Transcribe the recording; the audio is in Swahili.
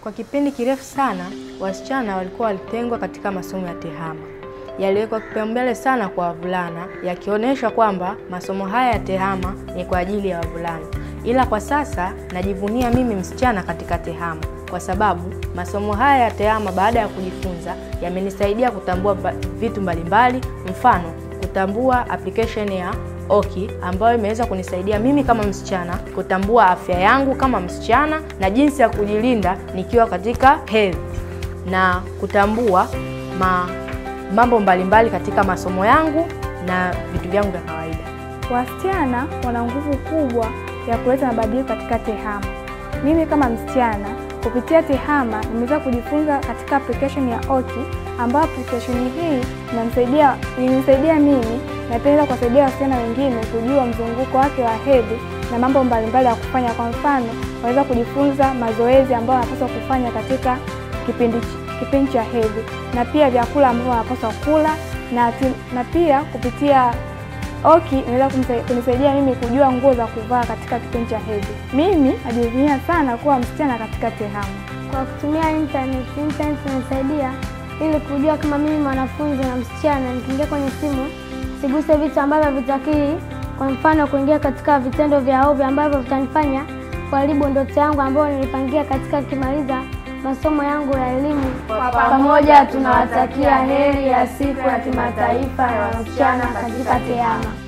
Kwa kipindi kirefu sana, wasichana walikuwa walitengwa katika masomo ya tehama. Yaliwekwa kipaumbele sana kwa wavulana, yakionyesha kwamba masomo haya ya tehama ni kwa ajili ya wavulana. Ila kwa sasa najivunia mimi msichana katika tehama, kwa sababu masomo haya ya tehama baada ya kujifunza yamenisaidia kutambua vitu mbalimbali, mfano kutambua application ya OKI ambayo imeweza kunisaidia mimi kama msichana kutambua afya yangu kama msichana na jinsi ya kujilinda nikiwa katika health, na kutambua mambo mbalimbali katika masomo yangu na vitu vyangu vya kawaida. Wasichana wana nguvu kubwa ya kuleta mabadiliko katika tehama. Mimi kama msichana kupitia tehama nimeweza kujifunza katika application ya OKI, ambayo application hii inanisaidia mimi na pia kuwasaidia wasichana wengine kujua mzunguko wake wa hedhi na mambo mbalimbali ya kufanya. Kwa mfano, waweza kujifunza mazoezi ambayo wanapaswa kufanya katika kipindi cha hedhi, na pia vyakula ambavyo wanapaswa kula, na pia kupitia OKI inaweza kunisaidia mimi kujua nguo za kuvaa katika kipindi cha hedhi. Mimi najivunia sana kuwa msichana katika tehama. Kwa kutumia internet inasaidia ili kujua kama mimi mwanafunzi na msichana nikiingia kwenye simu siguse vitu ambavyo vitakii, kwa mfano kuingia katika vitendo vya ovyo ambavyo vitanifanya kuharibu ndoto yangu ambayo nilipangia katika kimaliza masomo yangu ya elimu. Pamoja tunawatakia heri ya siku ya kimataifa ya wasichana katika tehama.